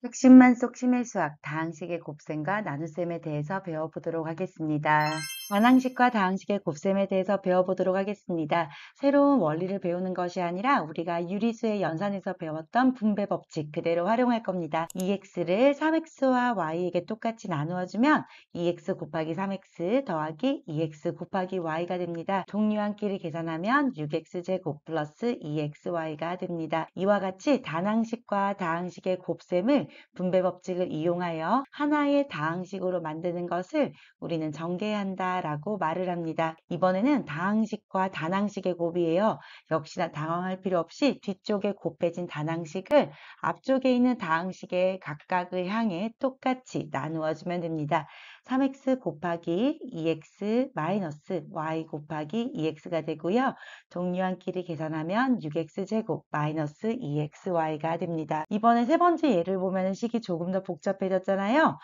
흑심만 속 심해 수학 다항식의 곱셈과 나눗셈에 대해서 배워보도록 하겠습니다. 다항식과 다항식의 곱셈에 대해서 배워보도록 하겠습니다. 새로운 원리를 배우는 것이 아니라 우리가 유리수의 연산에서 배웠던 분배 법칙 그대로 활용할 겁니다. 2x를 3x와 y에게 똑같이 나누어주면 2x 곱하기 3x 더하기 2x 곱하기 y가 됩니다. 동류항끼리 계산하면 6x제곱 플러스 2xy가 됩니다. 이와 같이 단항식과 다항식의 곱셈을 분배 법칙을 이용하여 하나의 다항식으로 만드는 것을 우리는 전개한다 라고 말을 합니다. 이번에는 다항식과 단항식의 곱이에요. 역시나 당황할 필요 없이 뒤쪽에 곱해진 단항식을 앞쪽에 있는 다항식의 각각을 향해 똑같이 나누어주면 됩니다. 3x 곱하기 2x 마이너스 y 곱하기 2x가 되고요. 동류항끼리 계산하면 6x제곱 마이너스 2xy가 됩니다. 이번에 세 번째 예를 보면 식이 조금 더 복잡해졌잖아요.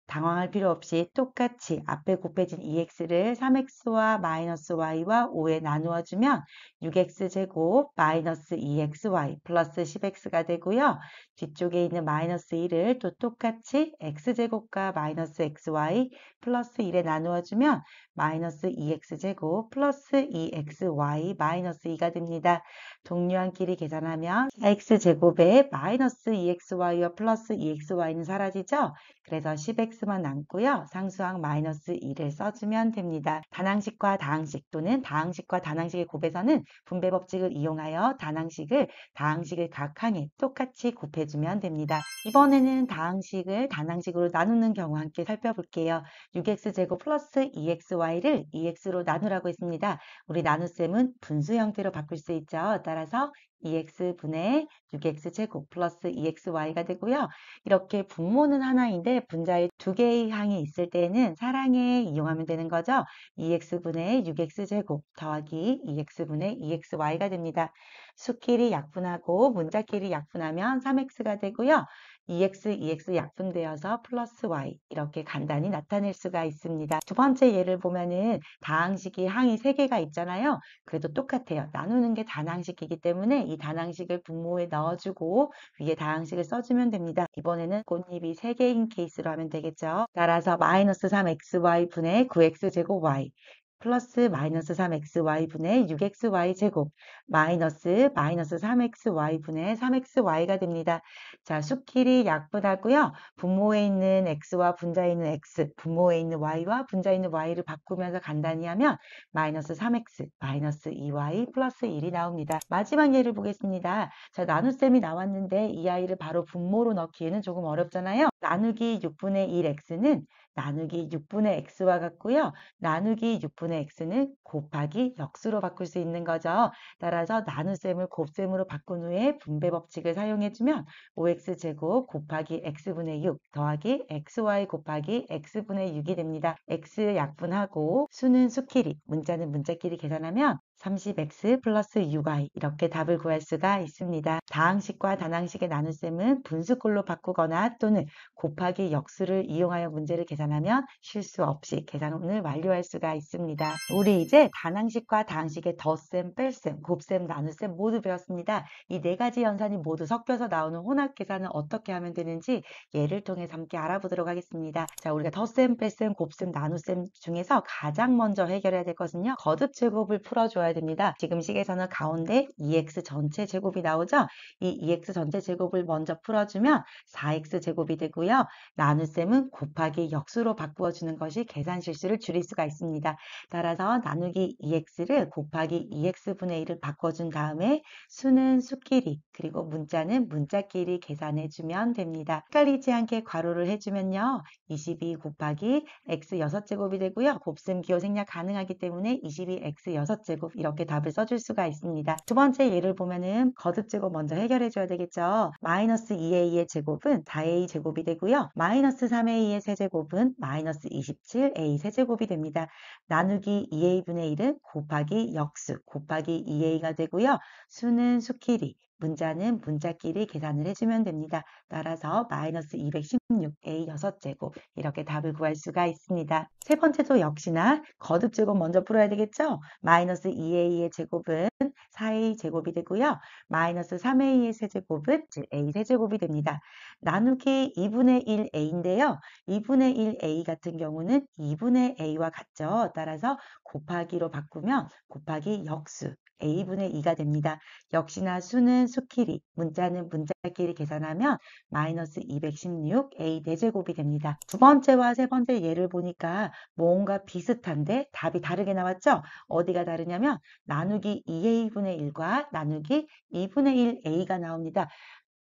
당황할 필요 없이 똑같이 앞에 곱해진 2x를 3x와 마이너스 y와 5에 나누어주면 6x제곱 마이너스 2xy 플러스 10x가 되고요. 뒤쪽에 있는 마이너스 1을 또 똑같이 x제곱과 마이너스 xy 플러스 1에 나누어주면 마이너스 2x제곱 플러스 2xy 마이너스 2가 됩니다. 동류항끼리 계산하면 4x제곱에 마이너스 2xy와 플러스 2xy는 사라지죠? 그래서 10x만 남고요. 상수항 마이너스 2를 써주면 됩니다. 단항식과 다항식 또는 다항식과 단항식의 곱에서는 분배 법칙을 이용하여 단항식을 다항식의 각 항에 똑같이 곱해주면 됩니다. 이번에는 다항식을 단항식으로 나누는 경우 함께 살펴볼게요. 6x제곱 플러스 2xy를 2x로 나누라고 했습니다. 우리 나눗셈은 분수 형태로 바꿀 수 있죠. 따라서 2x분의 6x제곱 플러스 2xy가 되고요. 이렇게 분모는 하나인데 분자에 두 개의 항이 있을 때는 사랑에 이용하면 되는 거죠. 2x분의 6x제곱 더하기 2x분의 2xy가 됩니다. 수끼리 약분하고 문자끼리 약분하면 3x가 되고요. 2x, 2x 약분되어서 플러스 y 이렇게 간단히 나타낼 수가 있습니다. 두 번째 예를 보면은 다항식이 항이 3개가 있잖아요. 그래도 똑같아요. 나누는 게 단항식이기 때문에 이 단항식을 분모에 넣어주고 위에 다항식을 써주면 됩니다. 이번에는 꽃잎이 3개인 케이스로 하면 되겠죠. 따라서 마이너스 3xy 분의 9x제곱 y 플러스 마이너스 3xy분의 6xy제곱 마이너스 3xy분의 3xy가 됩니다. 자, 수끼리 약분하고요. 분모에 있는 x와 분자에 있는 x, 분모에 있는 y와 분자에 있는 y를 바꾸면서 간단히 하면 마이너스 3x, 마이너스 2y 플러스 1이 나옵니다. 마지막 예를 보겠습니다. 자, 나눗셈이 나왔는데 이 아이를 바로 분모로 넣기에는 조금 어렵잖아요. 나누기 6분의 1x는 나누기 6분의 x와 같고요. 나누기 6분의 x는 곱하기 역수로 바꿀 수 있는 거죠. 따라서 나눗셈을 곱셈으로 바꾼 후에 분배 법칙을 사용해주면 5x제곱 곱하기 x분의 6 더하기 xy 곱하기 x분의 6이 됩니다. x 약분하고 수는 수끼리, 문자는 문자끼리 계산하면 30x 플러스 6y 이렇게 답을 구할 수가 있습니다. 다항식과 단항식의 나눗셈은 분수꼴로 바꾸거나 또는 곱하기 역수를 이용하여 문제를 계산하면 실수 없이 계산을 완료할 수가 있습니다. 우리 이제 단항식과 다항식의 덧셈, 뺄셈, 곱셈, 나눗셈 모두 배웠습니다. 이 네 가지 연산이 모두 섞여서 나오는 혼합 계산은 어떻게 하면 되는지 예를 통해서 함께 알아보도록 하겠습니다. 자, 우리가 덧셈, 뺄셈, 곱셈, 나눗셈 중에서 가장 먼저 해결해야 되거든요. 거듭 제곱을 풀어줘야 됩니다. 지금 식에서는 가운데 2x 전체 제곱이 나오죠? 이 2x 전체 제곱을 먼저 풀어주면 4x 제곱이 되고요. 나눗셈은 곱하기 역수로 바꾸어주는 것이 계산 실수를 줄일 수가 있습니다. 따라서 나누기 2x를 곱하기 2x분의 1을 바꿔준 다음에 수는 수끼리 그리고 문자는 문자끼리 계산해주면 됩니다. 헷갈리지 않게 괄호를 해주면요. 22 곱하기 x 6제곱이 되고요. 곱셈 기호 생략 가능하기 때문에 22x 6제곱 이렇게 답을 써줄 수가 있습니다. 두 번째 예를 보면은 거듭 제곱 먼저 해결해줘야 되겠죠. 마이너스 2a의 제곱은 4a 제곱이 되고요. 마이너스 3a의 세제곱은 마이너스 27a 세제곱이 됩니다. 나누기 2a분의 1은 곱하기 역수 곱하기 2a가 되고요. 수는 수끼리 문자는 문자끼리 계산을 해주면 됩니다. 따라서 마이너스 216 A 6제곱 이렇게 답을 구할 수가 있습니다. 세 번째도 역시나 거듭제곱 먼저 풀어야 되겠죠? 마이너스 2A의 제곱은 4A 제곱이 되고요. 마이너스 3A의 세제곱은 A 세제곱이 됩니다. 나누기 2분의 1A인데요. 2분의 1A 같은 경우는 2분의 A와 같죠. 따라서 곱하기로 바꾸면 곱하기 역수 A분의 2가 됩니다. 역시나 수는 수끼리, 문자는 문자끼리 계산하면 마이너스 216 A 4제곱이 됩니다. 두 번째와 세 번째 예를 보니까 뭔가 비슷한데 답이 다르게 나왔죠? 어디가 다르냐면 나누기 2A분의 1과 나누기 2분의 1 A가 나옵니다.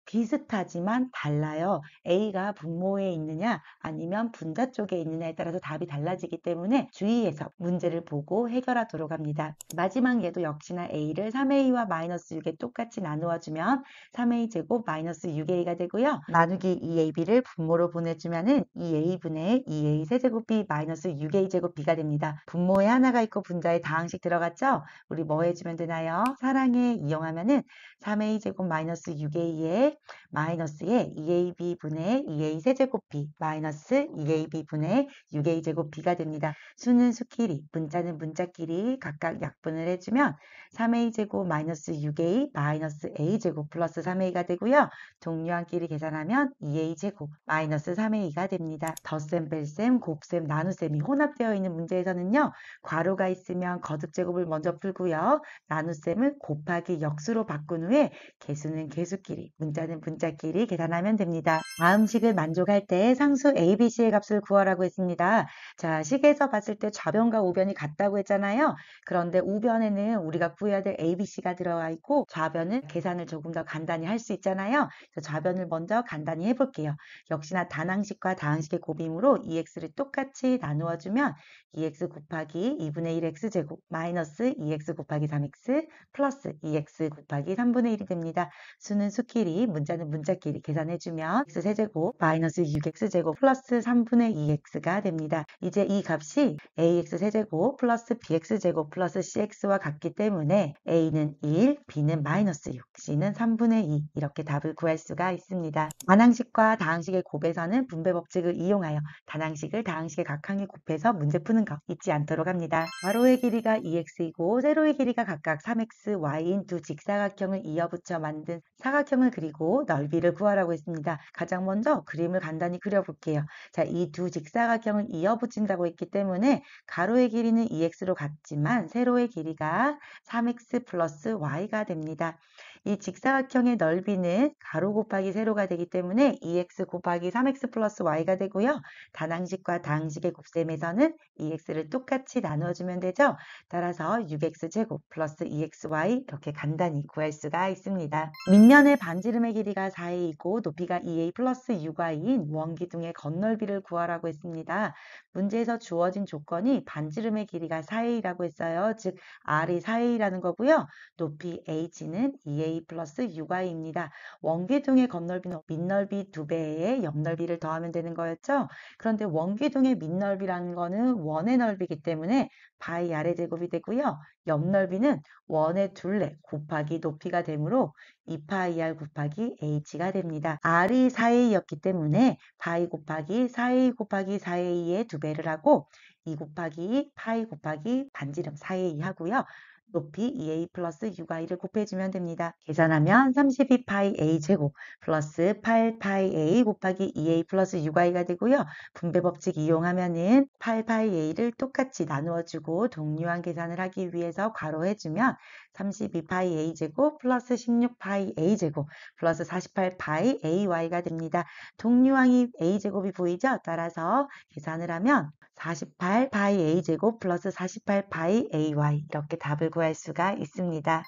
비슷하지만 달라요. A가 분모에 있느냐 아니면 분자 쪽에 있느냐에 따라서 답이 달라지기 때문에 주의해서 문제를 보고 해결하도록 합니다. 마지막 예도 역시나 A를 3A와 마이너스 6에 똑같이 나누어주면 3A 제곱 마이너스 6A가 되고요. 나누기 2AB를 분모로 보내주면 2A분의 2A 세제곱 B 마이너스 6A 제곱 B가 됩니다. 분모에 하나가 있고 분자에 다항식 들어갔죠? 우리 뭐 해주면 되나요? 사랑에 이용하면은 3A 제곱 마이너스 6A에 마이너스에 2AB분의 2A 세제곱 B 마이너스 2AB분의 6A 제곱 B가 됩니다. 수는 수끼리, 문자는 문자끼리 각각 약분을 해주면 3A 제곱 마이너스 6A 마이너스 A 제곱 플러스 3A가 되고요. 동류항끼리 계산하면 2A 제곱 마이너스 3A가 됩니다. 덧셈, 뺄셈, 곱셈, 나눗셈이 혼합되어 있는 문제에서는요. 괄호가 있으면 거듭제곱을 먼저 풀고요. 나눗셈을 곱하기 역수로 바꾼 후에 개수는 개수끼리, 문자는 문자끼리 계산하면 됩니다. 다음 식을 만족할 때 상수 A, B, C의 값을 구하라고 했습니다. 자, 식에서 봤을 때 좌변과 우변이 같다고 했잖아요. 그런데 우변에는 우리가 구해야 될 A, B, C가 들어가 있고 좌변은 계산을 조금 더 간단히 할 수 있잖아요. 그래서 좌변을 먼저 간단히 해볼게요. 역시나 단항식과 다항식의 곱임으로 2x를 똑같이 나누어 주면 2x 곱하기 2분의 1x 제곱 마이너스 2x 곱하기 3x 플러스 2x 곱하기 3분의 1이 됩니다. 수는 수끼리, 문자는 문자끼리 계산해주면 x세제곱 마이너스 6x제곱 플러스 3분의 2x가 됩니다. 이제 이 값이 ax세제곱 플러스 bx제곱 플러스 cx와 같기 때문에 a는 1, b는 마이너스 6, c는 3분의 2 이렇게 답을 구할 수가 있습니다. 단항식과 다항식의 곱에서는 분배 법칙을 이용하여 단항식을 다항식의 각항에 곱해서 문제 푸는 거 잊지 않도록 합니다. 괄호의 길이가 2x이고 세로의 길이가 각각 3x, y인 두 직사각형을 이어붙여 만든 사각형을 그리고 넓이를 구하라고 했습니다. 가장 먼저 그림을 간단히 그려볼게요. 자, 이 두 직사각형을 이어붙인다고 했기 때문에 가로의 길이는 2x로 같지만 세로의 길이가 3x 플러스 y가 됩니다. 이 직사각형의 넓이는 가로 곱하기 세로가 되기 때문에 2x 곱하기 3x 플러스 y가 되고요. 단항식과 다항식의 곱셈에서는 2x를 똑같이 나누어주면 되죠. 따라서 6x제곱 플러스 2xy 이렇게 간단히 구할 수가 있습니다. 밑면의 반지름의 길이가 4a이고 높이가 2a 플러스 6y인 원기둥의 건널비를 구하라고 했습니다. 문제에서 주어진 조건이 반지름의 길이가 4a라고 했어요. 즉 r이 4a라는 거고요. 높이 h는 2a 플러스 6y입니다. 원기둥의 건널비는 밑넓이 2배에 옆넓이를 더하면 되는 거였죠. 그런데 원기둥의 밑넓이라는 거는 원의 넓이기 때문에 파이 아래 제곱이 되고요. 옆넓이는 원의 둘레 곱하기 높이가 되므로 2파이r 곱하기 h가 됩니다. r이 4a였기 때문에 파이 곱하기 4a 곱하기 4a의 2배를 하고 2 곱하기 파이 곱하기 반지름 4a 하고요. 높이 2a 플러스 6i를 곱해주면 됩니다. 계산하면 32파이 a 제곱 플러스 8파이 a 곱하기 2a 플러스 6i가 되고요. 분배 법칙 이용하면은 8파이 a를 똑같이 나누어주고 동류항 계산을 하기 위해서 괄호해주면 32파이 a 제곱 플러스 16파이 a 제곱 플러스 48파이 ay가 됩니다. 동류항이 a 제곱이 보이죠? 따라서 계산을 하면 48파이 a제곱 플러스 48파이 ay 이렇게 답을 구할 수가 있습니다.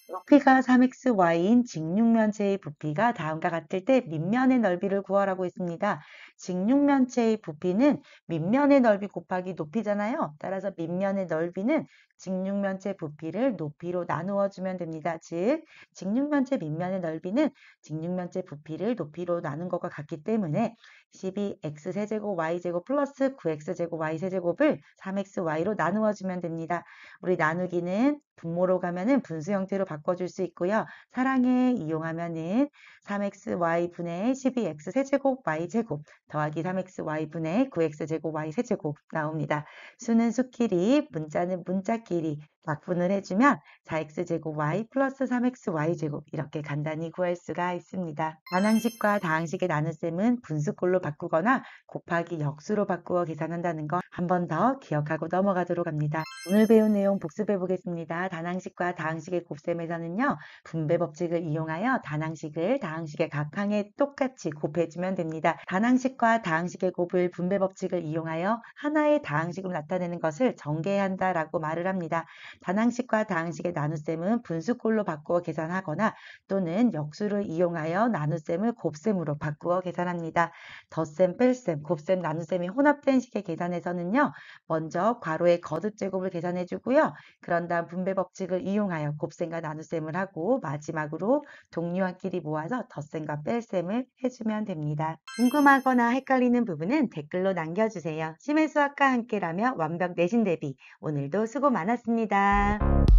높이가 3xy인 직육면체의 부피가 다음과 같을 때 밑면의 넓이를 구하라고 했습니다. 직육면체의 부피는 밑면의 넓이 곱하기 높이잖아요. 따라서 밑면의 넓이는 직육면체 부피를 높이로 나누어 주면 됩니다. 즉, 직육면체 밑면의 넓이는 직육면체 부피를 높이로 나눈 것과 같기 때문에 12x세제곱 y제곱 플러스 9x제곱 y세제곱을 3xy로 나누어 주면 됩니다. 우리 나누기는 분모로 가면은 분수 형태로 바꿔줄 수 있고요. 사랑해 이용하면은 3xy 분의 12x 세제곱 y제곱 더하기 3xy 분의 9x제곱 y세제곱 나옵니다. 수는 수끼리, 문자는 문자끼리 약분을 해주면 4x제곱 y 플러스 3xy제곱 이렇게 간단히 구할 수가 있습니다. 반항식과 다항식의 나눗셈은 분수꼴로 바꾸거나 곱하기 역수로 바꾸어 계산한다는 거 한 번 더 기억하고 넘어가도록 합니다. 오늘 배운 내용 복습해 보겠습니다. 단항식과 다항식의 곱셈에서는요. 분배 법칙을 이용하여 단항식을 다항식의 각항에 똑같이 곱해주면 됩니다. 단항식과 다항식의 곱을 분배 법칙을 이용하여 하나의 다항식으로 나타내는 것을 전개한다라고 말을 합니다. 단항식과 다항식의 나눗셈은 분수꼴로 바꾸어 계산하거나 또는 역수를 이용하여 나눗셈을 곱셈으로 바꾸어 계산합니다. 덧셈, 뺄셈, 곱셈, 나눗셈이 혼합된 식의 계산에서는요. 먼저 괄호의 거듭제곱을 계산해 주고요. 그런 다음 분배 법칙을 이용하여 곱셈과 나눗셈을 하고 마지막으로 동류한끼리 모아서 덧셈과 뺄셈을 해주면 됩니다. 궁금하거나 헷갈리는 부분은 댓글로 남겨주세요. 심해수학과 함께라며 완벽 내신 대비 오늘도 수고 많았습니다.